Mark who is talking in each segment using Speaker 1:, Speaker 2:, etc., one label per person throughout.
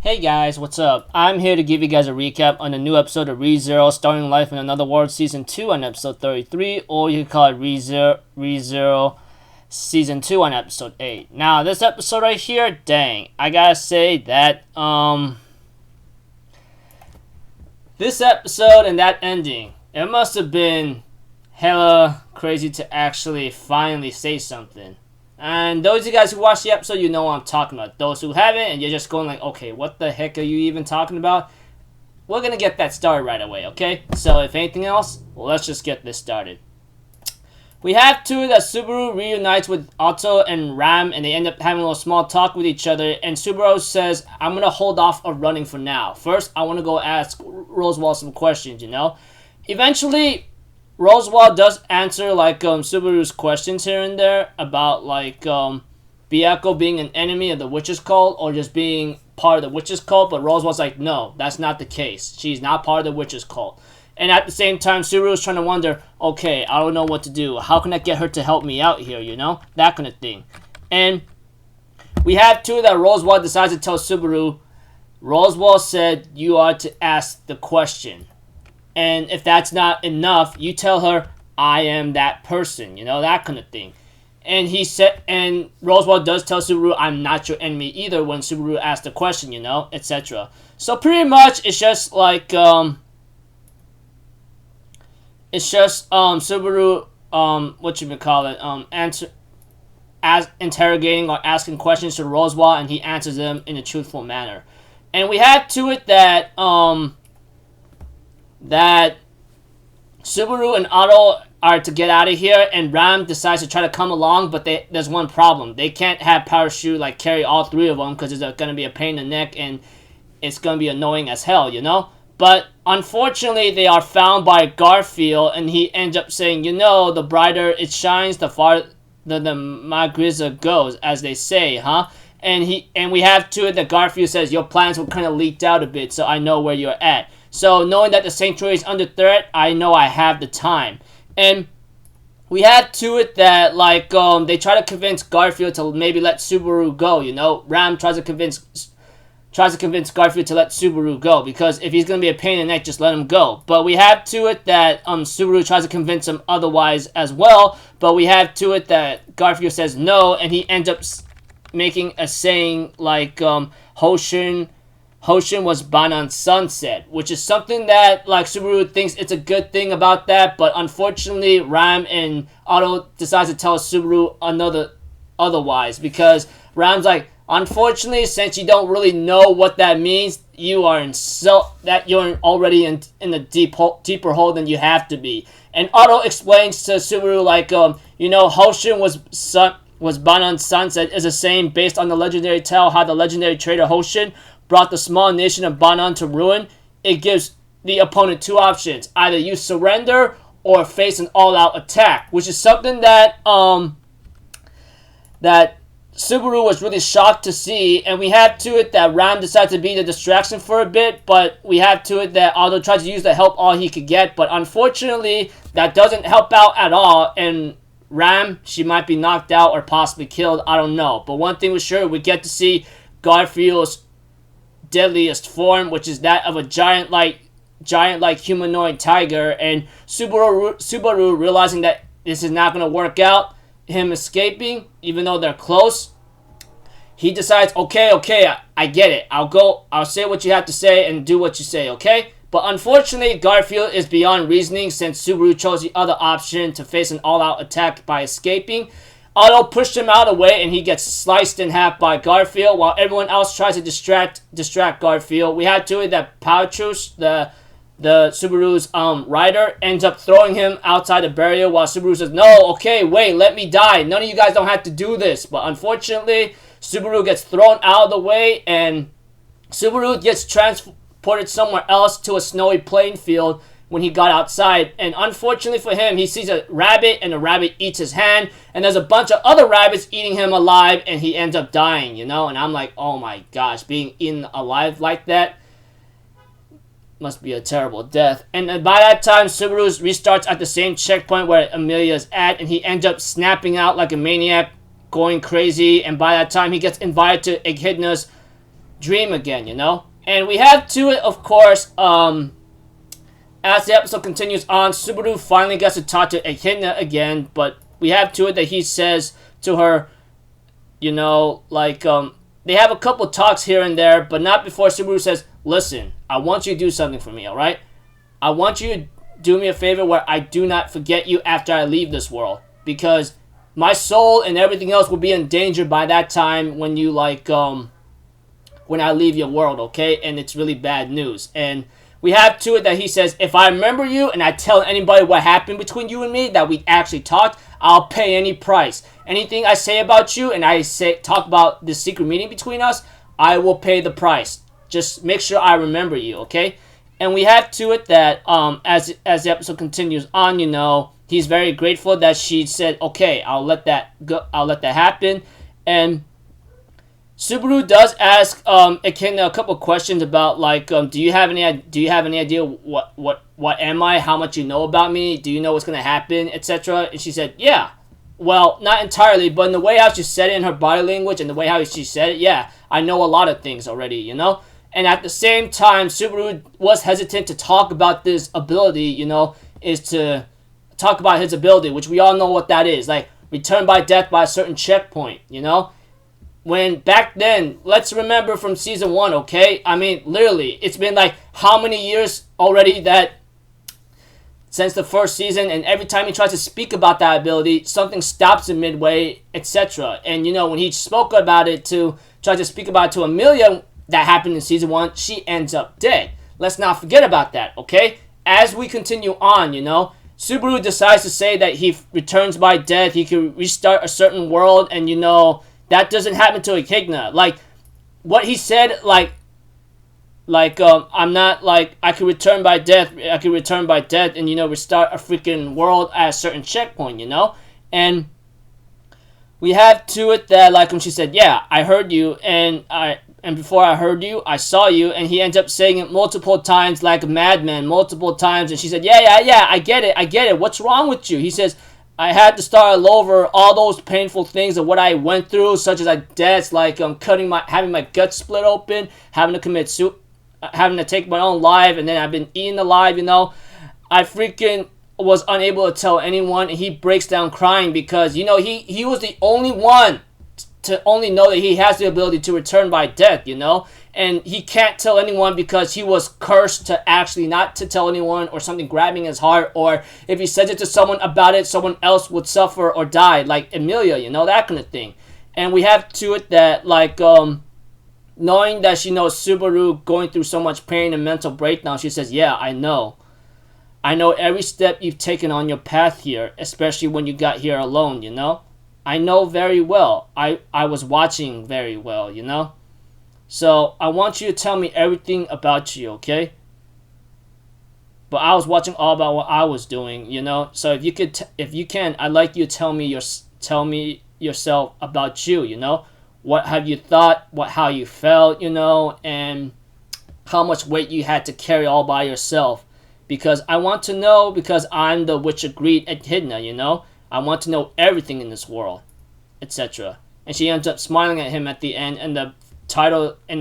Speaker 1: Hey guys, what's up? I'm here to give you guys a recap on the new episode of ReZero, Starting Life in Another World Season 2 on episode 33, or you can call it ReZero Season 2 on episode 8. Now, this episode right here, dang, I gotta say that, this episode and that ending, it must have been hella crazy to actually finally say something. And those of you guys who watched the episode, you know what I'm talking about. Those who haven't, and you're just going like, okay, what the heck are you even talking about? We're going to get that started right away, okay? So if anything else, let's just get this started. We have two that Subaru reunites with Otto and Ram, and they end up having a little small talk with each other. And Subaru says, I'm going to hold off on running for now. First, I want to go ask Roswell some questions, you know? Eventually, Roswell does answer like Subaru's questions here and there about like Byakuya being an enemy of the witch's cult or just being part of the witch's cult, but Roswell's like, no, that's not the case. She's not part of the witch's cult. And at the same time, Subaru's trying to wonder, okay, I don't know what to do. How can I get her to help me out here, you know? That kind of thing. And we have two that Roswell decides to tell Subaru. Roswell said, you are to ask the question. And if that's not enough, you tell her, I am that person, you know, that kind of thing. And he said, and Roswell does tell Subaru, I'm not your enemy either when Subaru asks the question, you know, etc. So pretty much, it's just like, Subaru, interrogating or asking questions to Roswell, and he answers them in a truthful manner. And we had to it that, that Subaru and Otto are to get out of here, and Ram decides to try to come along, but there's one problem. They can't have Parachute like carry all three of them because it's going to be a pain in the neck and it's going to be annoying as hell, you know? But unfortunately, they are found by Garfield, and he ends up saying, you know, the brighter it shines, the farther the Magriza goes, as they say, huh? And we have to it that Garfield says, your plans were kind of leaked out a bit, so I know where you're at. So, knowing that the Sanctuary is under threat, I know I have the time. And we had to it that, like, they try to convince Garfield to maybe let Subaru go, you know? Ram tries to convince Garfield to let Subaru go, because if he's going to be a pain in the neck, just let him go. But we have to it that Subaru tries to convince him otherwise as well, but we have to it that Garfield says no, and he ends up making a saying like, Hoshin was born on sunset, which is something that, like, Subaru thinks it's a good thing about that, but unfortunately, Ram and Otto decides to tell Subaru otherwise, because Ram's like, unfortunately, since you don't really know what that means, you're already in a deeper hole than you have to be. And Otto explains to Subaru, like, you know, Hoshin was born on sunset is a saying based on the legendary tale how the legendary trader Hoshin brought the small nation of Banan to ruin. It gives the opponent two options. Either you surrender or face an all-out attack, which is something that that Subaru was really shocked to see. And we have to it that Ram decided to be the distraction for a bit, but we have to it that Otto tried to use the help all he could get, but unfortunately, that doesn't help out at all, and Ram, she might be knocked out or possibly killed, I don't know. But one thing was sure, we get to see Garfield's deadliest form, which is that of a giant-like humanoid tiger, and Subaru realizing that this is not going to work out, him escaping, even though they're close, he decides, okay, I get it. I'll say what you have to say and do what you say, okay? But unfortunately, Garfield is beyond reasoning since Subaru chose the other option to face an all-out attack by escaping. Otto pushed him out of the way, and he gets sliced in half by Garfield, while everyone else tries to distract Garfield. We had to it that Pauchus, the Subaru's rider, ends up throwing him outside the barrier, while Subaru says, no, okay, wait, let me die. None of you guys don't have to do this. But unfortunately, Subaru gets thrown out of the way, and Subaru gets transported somewhere else to a snowy playing field when he got outside, and unfortunately for him, he sees a rabbit, and the rabbit eats his hand, and there's a bunch of other rabbits eating him alive, and he ends up dying, you know? And I'm like, oh my gosh, being eaten alive like that must be a terrible death. And by that time, Subaru restarts at the same checkpoint where Amelia's at, and he ends up snapping out like a maniac, going crazy, and by that time, he gets invited to Echidna's dream again, you know? And we have to it, of course, as the episode continues on, Subaru finally gets to talk to Echidna again, but we have to it that he says to her, you know, like, they have a couple talks here and there, but not before Subaru says, listen, I want you to do something for me, alright? I want you to do me a favor where I do not forget you after I leave this world, because my soul and everything else will be in danger by that time when you, like, when I leave your world, okay? And it's really bad news. And we have to it that he says, if I remember you and I tell anybody what happened between you and me, that we actually talked, I'll pay any price. Anything I say about you and I talk about this secret meeting between us, I will pay the price. Just make sure I remember you, okay? And we have to it that as the episode continues on, you know, he's very grateful that she said, okay, I'll let that go, I'll let that happen. And Subaru does ask Echidna a couple questions about, like, do you have any idea what am I? How much you know about me? Do you know what's gonna happen, etc.? And she said, yeah. Well, not entirely, but in the way how she said it, in her body language, and the way how she said it, yeah, I know a lot of things already, you know. And at the same time, Subaru was hesitant to talk about this ability, you know, is to talk about his ability, which we all know what that is, like return by death by a certain checkpoint, you know. When back then, let's remember from season 1, okay? I mean, literally, it's been like how many years already that since the first season, and every time he tries to speak about that ability, something stops him midway, etc. And you know, when he spoke about it try to speak about it to Amelia, that happened in season 1, she ends up dead. Let's not forget about that, okay? As we continue on, you know, Subaru decides to say that he returns by death, he can restart a certain world, and you know, that doesn't happen to Echidna. Like, what he said, I'm not, like, I could return by death, and, you know, restart a freaking world at a certain checkpoint, you know? And we have to it that, like, when she said, yeah, I heard you, and before I heard you, I saw you, and he ends up saying it multiple times like a madman, multiple times, and she said, yeah, I get it, what's wrong with you? He says, I had to start all over, all those painful things of what I went through, such as deaths, like having my guts split open, having to take my own life, and then I've been eaten alive, you know. I freaking was unable to tell anyone, and he breaks down crying because, you know, he was the only one to only know that he has the ability to return by death, you know. And he can't tell anyone because he was cursed to actually not to tell anyone, or something grabbing his heart, or if he says it to someone about it, someone else would suffer or die, like Amelia, you know, that kind of thing. And we have to it that, like, knowing that she knows Subaru going through so much pain and mental breakdown, she says, yeah, I know every step you've taken on your path here, especially when you got here alone, you know. I know very well. I was watching very well, you know. So, I want you to tell me everything about you, okay? But I was watching all about what I was doing, you know? So, if you can, I'd like you to tell me yourself about you, you know? What have you thought, how you felt, you know? And how much weight you had to carry all by yourself. Because I want to know, because I'm the witch agreed Echidna, you know? I want to know everything in this world, etc. And she ends up smiling at him at the end, and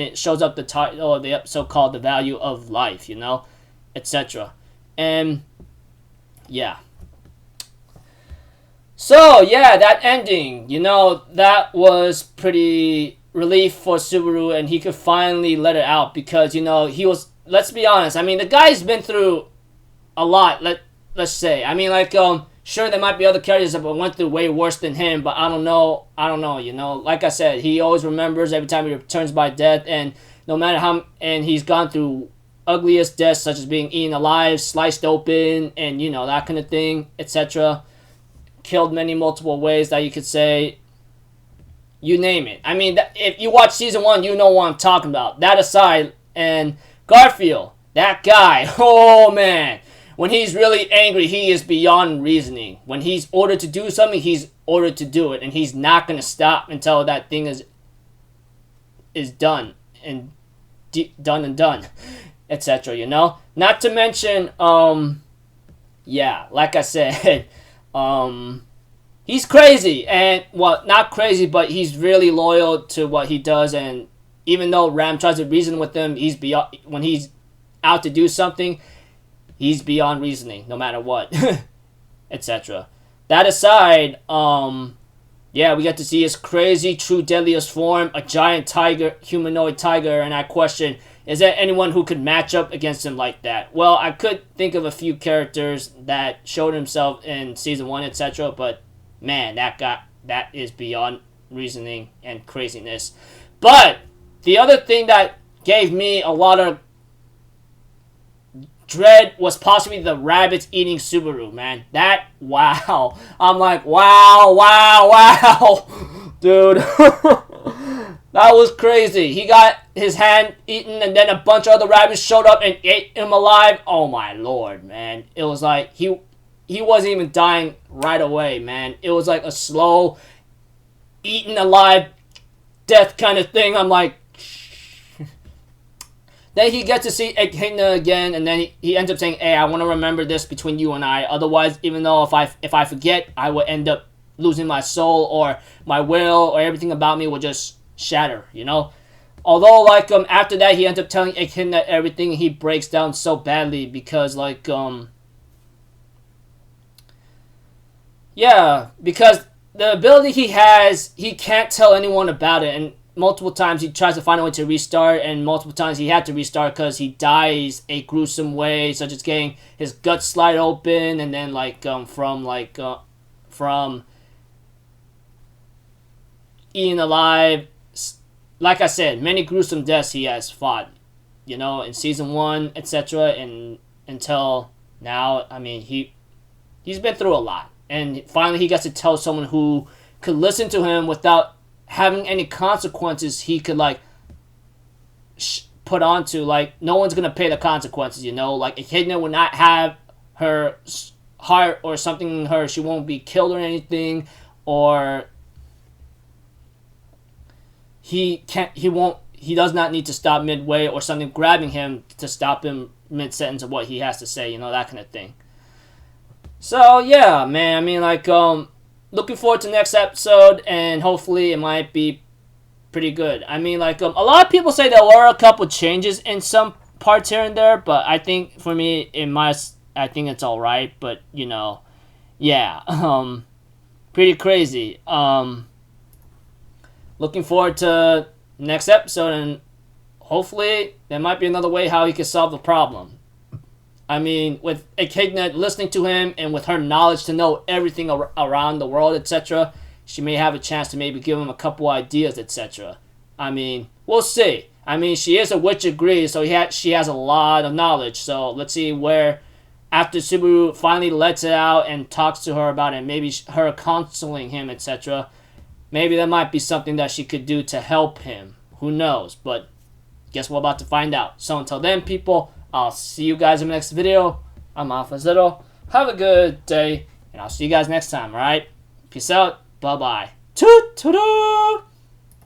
Speaker 1: it shows up the title of the episode called The Value of Life, you know, etc. And yeah. So yeah, that ending, you know, that was pretty relief for Subaru, and he could finally let it out because, you know, he was, let's be honest, I mean, the guy's been through a lot, let's say. I mean, like, sure, there might be other characters that went through way worse than him, but I don't know, you know. Like I said, he always remembers every time he returns by death, and no matter how, and he's gone through ugliest deaths, such as being eaten alive, sliced open, and, you know, that kind of thing, etc. Killed multiple ways that you could say, you name it. I mean, if you watch season 1, you know what I'm talking about. That aside, and Garfield, that guy, oh man. When he's really angry, he is beyond reasoning. When he's ordered to do something, he's ordered to do it. And he's not going to stop until that thing is done. And done. Etc., you know? Not to mention, yeah, like I said, he's crazy. And, well, not crazy, but he's really loyal to what he does. And even though Ram tries to reason with him, he's beyond, when he's out to do something, he's beyond reasoning, no matter what, etc. That aside, yeah, we get to see his crazy, true deadliest form, a giant tiger, humanoid tiger, and I question, is there anyone who could match up against him like that? Well, I could think of a few characters that showed himself in Season 1, etc., but man, that is beyond reasoning and craziness. But the other thing that gave me a lot of dread was possibly the rabbits eating Subaru, man. That, wow. I'm like, wow, wow, wow. Dude. That was crazy. He got his hand eaten, and then a bunch of other rabbits showed up and ate him alive. Oh my lord, man. It was like, he wasn't even dying right away, man. It was like a slow, eaten alive death kind of thing. I'm like, then he gets to see Echidna again, and then he ends up saying, hey, I want to remember this between you and I. Otherwise, even though if I forget, I will end up losing my soul, or my will, or everything about me will just shatter, you know? Although, like, after that, he ends up telling Echidna everything, he breaks down so badly because, like, yeah, because the ability he has, he can't tell anyone about it, and multiple times he tries to find a way to restart, and multiple times he had to restart because he dies a gruesome way, such as getting his guts sliced open, and then like from eaten alive. Like I said, many gruesome deaths he has fought, you know, in Season 1, etc., and until now. I mean, he's been through a lot, and finally he gets to tell someone who could listen to him without having any consequences he could, like, put onto. Like, no one's gonna pay the consequences, you know? Like, Echidna will not have her heart or something in her. She won't be killed or anything. Or he does not need to stop midway or something grabbing him to stop him mid-sentence of what he has to say, you know, that kind of thing. So, yeah, man, I mean, like, looking forward to next episode, and hopefully it might be pretty good. I mean, like, a lot of people say there were a couple changes in some parts here and there, but I think for me, I think it's alright, but, you know, yeah, pretty crazy. Looking forward to next episode, and hopefully there might be another way how he can solve the problem. I mean, with Echidna listening to him, and with her knowledge to know everything around the world, etc., she may have a chance to maybe give him a couple ideas, etc. I mean, we'll see. I mean, she is a witch agrees, so she has a lot of knowledge. So let's see where, after Subaru finally lets it out and talks to her about it, maybe her counseling him, etc., maybe that might be something that she could do to help him. Who knows? But guess we're about to find out. So until then, people, I'll see you guys in the next video. I'm Alpha Zero. Have a good day, and I'll see you guys next time, alright? Peace out. Bye-bye. Toot-toot-toot!